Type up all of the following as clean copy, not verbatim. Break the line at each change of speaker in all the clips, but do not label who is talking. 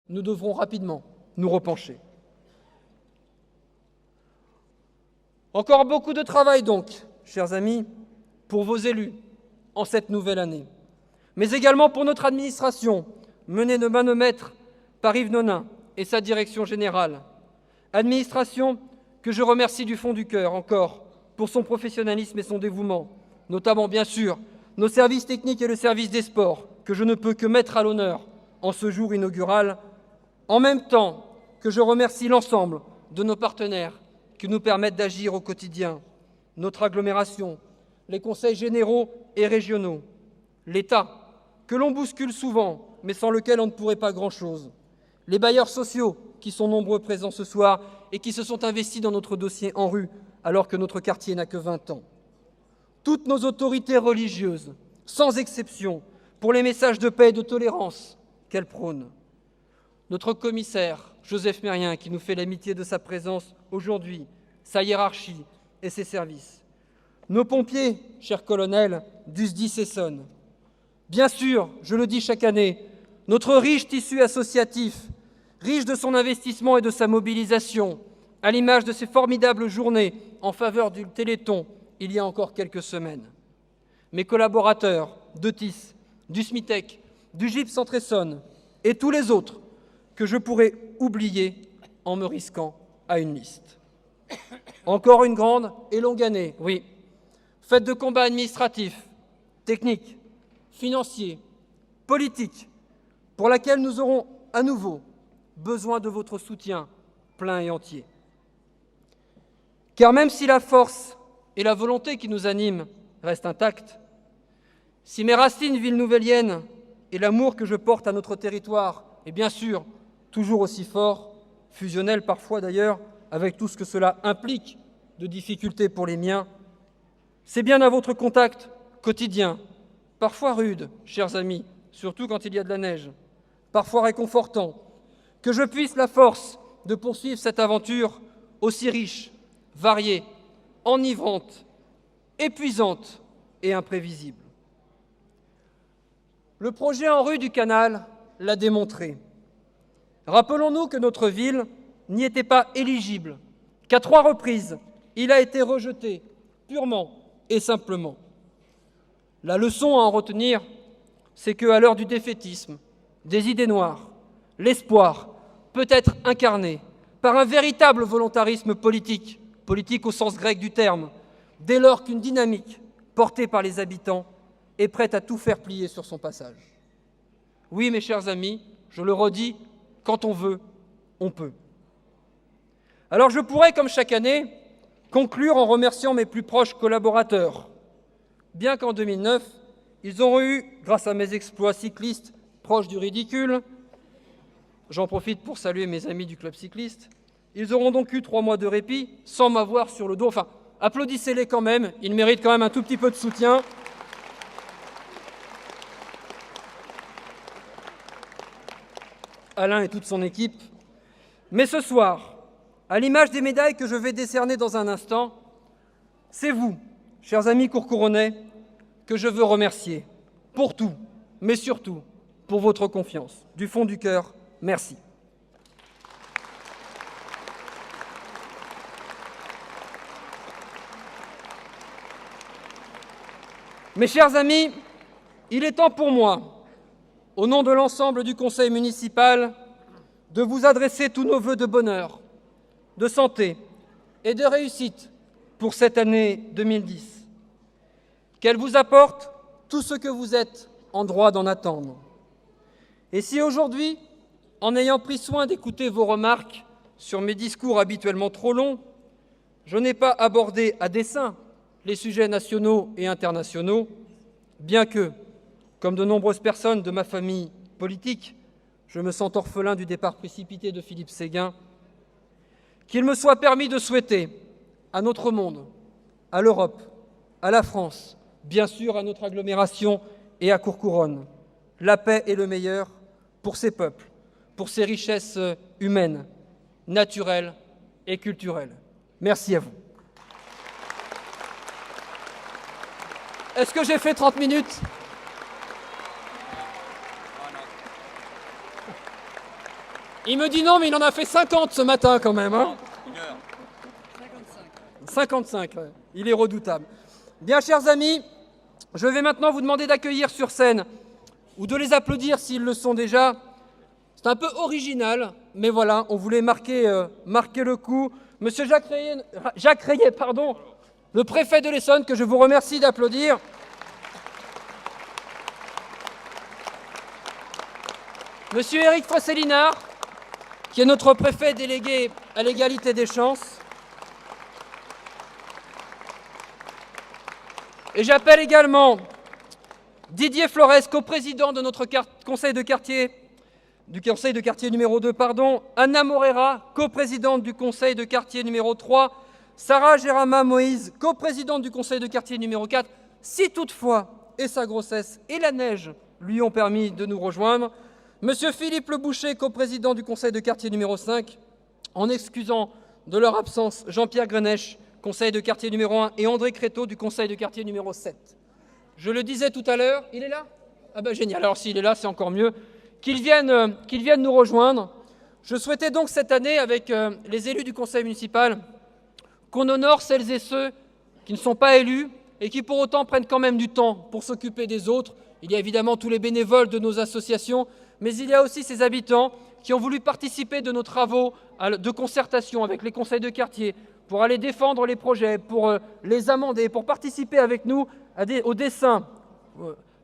nous devrons rapidement nous repencher. Encore beaucoup de travail donc, chers amis, pour vos élus en cette nouvelle année, mais également pour notre administration, menée de main de maître par Yves Nonin et sa direction générale. Administration que je remercie du fond du cœur encore pour son professionnalisme et son dévouement, notamment bien sûr nos services techniques et le service des sports, que je ne peux que mettre à l'honneur en ce jour inaugural, en même temps que je remercie l'ensemble de nos partenaires qui nous permettent d'agir au quotidien, notre agglomération, les conseils généraux et régionaux, l'État, que l'on bouscule souvent, mais sans lequel on ne pourrait pas grand-chose, les bailleurs sociaux, qui sont nombreux présents ce soir et qui se sont investis dans notre dossier ANRU, alors que notre quartier n'a que 20 ans, toutes nos autorités religieuses, sans exception, pour les messages de paix et de tolérance qu'elles prônent, notre commissaire, Joseph Mérien, qui nous fait l'amitié de sa présence aujourd'hui, sa hiérarchie et ses services, nos pompiers, chers colonels, du SDIS Essonne, bien sûr, je le dis chaque année, notre riche tissu associatif, riche de son investissement et de sa mobilisation, à l'image de ces formidables journées en faveur du Téléthon il y a encore quelques semaines. Mes collaborateurs de TIS, du SMITEC, du GIP Centre-Essonne et tous les autres que je pourrais oublier en me risquant à une liste. Encore une grande et longue année, oui, faite de combats administratifs, techniques, financiers, politiques, pour laquelle nous aurons à nouveau besoin de votre soutien plein et entier. Car même si la force et la volonté qui nous animent restent intactes, si mes racines villeneuvelliennes et l'amour que je porte à notre territoire est bien sûr toujours aussi fort, fusionnel parfois d'ailleurs, avec tout ce que cela implique de difficultés pour les miens, c'est bien à votre contact quotidien, parfois rude, chers amis, surtout quand il y a de la neige, parfois réconfortant, que je puisse la force de poursuivre cette aventure aussi riche, variée, enivrante, épuisante et imprévisible. Le projet ANRU du canal l'a démontré. Rappelons-nous que notre ville n'y était pas éligible, qu'à 3 reprises, il a été rejeté, purement et simplement. La leçon à en retenir, c'est qu'à l'heure du défaitisme, des idées noires, l'espoir peut être incarné par un véritable volontarisme politique, politique au sens grec du terme, dès lors qu'une dynamique portée par les habitants est prête à tout faire plier sur son passage. Oui, mes chers amis, je le redis, quand on veut, on peut. Alors je pourrais, comme chaque année, conclure en remerciant mes plus proches collaborateurs, bien qu'en 2009, ils auront eu, grâce à mes exploits cyclistes proches du ridicule, j'en profite pour saluer mes amis du club cycliste, ils auront donc eu 3 mois de répit sans m'avoir sur le dos. Enfin, applaudissez-les quand même, ils méritent quand même un tout petit peu de soutien. Alain et toute son équipe. Mais ce soir, à l'image des médailles que je vais décerner dans un instant, c'est vous, chers amis courcouronnais, que je veux remercier pour tout, mais surtout pour votre confiance. Du fond du cœur, merci. Mes chers amis, il est temps pour moi, au nom de l'ensemble du conseil municipal, de vous adresser tous nos vœux de bonheur, de santé et de réussite pour cette année 2010. Qu'elle vous apporte tout ce que vous êtes en droit d'en attendre. Et si aujourd'hui, en ayant pris soin d'écouter vos remarques sur mes discours habituellement trop longs, je n'ai pas abordé à dessein les sujets nationaux et internationaux, bien que, comme de nombreuses personnes de ma famille politique, je me sens orphelin du départ précipité de Philippe Séguin, qu'il me soit permis de souhaiter à notre monde, à l'Europe, à la France, bien sûr à notre agglomération et à Courcouronnes, la paix et le meilleur pour ces peuples, pour ces richesses humaines, naturelles et culturelles. Merci à vous. Est-ce que j'ai fait 30 minutes ? Il me dit non, mais il en a fait 50 ce matin quand même. Hein. 55, ouais. Il est redoutable. Bien, chers amis, je vais maintenant vous demander d'accueillir sur scène, ou de les applaudir s'ils le sont déjà. C'est un peu original, mais voilà, on voulait marquer le coup. Monsieur Jacques Rayet, le préfet de l'Essonne, que je vous remercie d'applaudir. Monsieur Éric Fosselinard, qui est notre préfet délégué à l'égalité des chances. Et j'appelle également Didier Flores, coprésident de notre conseil de quartier, du conseil de quartier numéro 2, Anna Morera, coprésidente du conseil de quartier numéro 3, Sarah Gérama Moïse, coprésidente du conseil de quartier numéro 4, si toutefois, et sa grossesse et la neige lui ont permis de nous rejoindre, Monsieur Philippe Le Boucher, coprésident du conseil de quartier numéro 5, en excusant de leur absence Jean-Pierre Greneche, conseil de quartier numéro 1, et André Créteau du conseil de quartier numéro 7. Je le disais tout à l'heure, il est là ? Ah ben génial, alors s'il est là, c'est encore mieux. Qu'il vienne nous rejoindre. Je souhaitais donc cette année, avec les élus du conseil municipal, qu'on honore celles et ceux qui ne sont pas élus et qui pour autant prennent quand même du temps pour s'occuper des autres. Il y a évidemment tous les bénévoles de nos associations, mais il y a aussi ces habitants qui ont voulu participer de nos travaux de concertation avec les conseils de quartier, pour aller défendre les projets, pour les amender, pour participer avec nous au dessin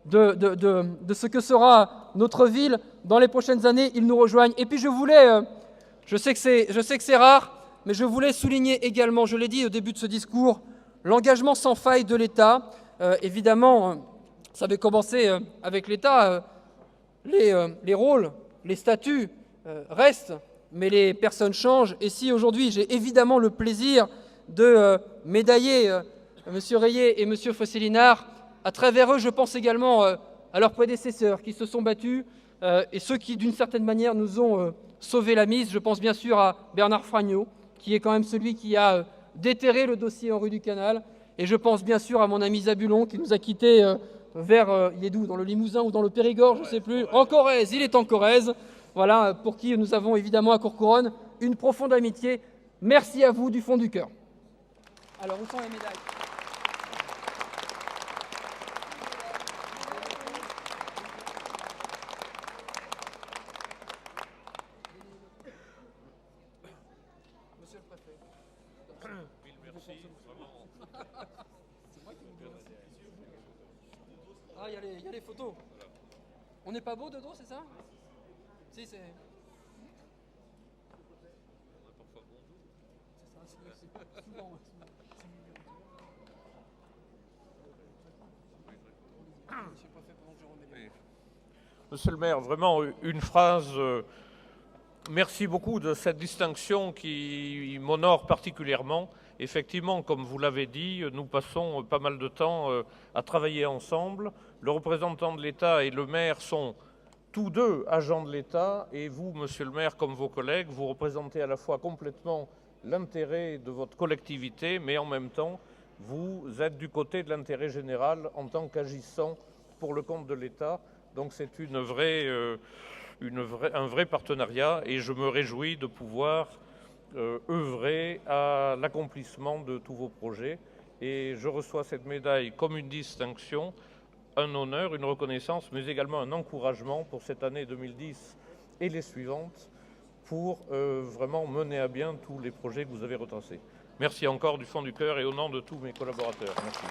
de ce que sera notre ville dans les prochaines années. Ils nous rejoignent. Et puis je sais que c'est rare, mais je voulais souligner également, je l'ai dit au début de ce discours, l'engagement sans faille de l'État. Évidemment, ça avait commencé avec l'État. Les rôles, les statuts restent, mais les personnes changent. Et si aujourd'hui j'ai évidemment le plaisir de médailler M. Rayet et M. Fosselinard, à travers eux, je pense également à leurs prédécesseurs qui se sont battus et ceux qui, d'une certaine manière, nous ont sauvé la mise. Je pense bien sûr à Bernard Fragnaud, qui est quand même celui qui a déterré le dossier en rue du Canal. Et je pense bien sûr à mon ami Zabulon, qui nous a quittés il est d'où ? Dans le Limousin ou dans le Périgord, je ne sais plus. En Corrèze, il est en Corrèze. Voilà, pour qui nous avons évidemment à Courcouronnes une profonde amitié. Merci à vous du fond du cœur. Alors, où sont les médailles ? Monsieur le préfet. Merci. C'est moi qui vous remercie. Ah, il y a les photos. On n'est pas beau de dos, c'est ça ? Si, c'est...
Monsieur le maire, vraiment une phrase. Merci beaucoup de cette distinction qui m'honore particulièrement. Effectivement, comme vous l'avez dit, nous passons pas mal de temps à travailler ensemble. Le représentant de l'État et le maire sont tous deux agents de l'État, et vous, monsieur le maire, comme vos collègues, vous représentez à la fois complètement l'intérêt de votre collectivité, mais en même temps, vous êtes du côté de l'intérêt général en tant qu'agissant pour le compte de l'État. Donc c'est un vrai partenariat, et je me réjouis de pouvoir œuvrer à l'accomplissement de tous vos projets. Et je reçois cette médaille comme une distinction, un honneur, une reconnaissance, mais également un encouragement pour cette année 2010 et les suivantes, pour vraiment mener à bien tous les projets que vous avez retracés. Merci encore du fond du cœur et au nom de tous mes collaborateurs. Merci.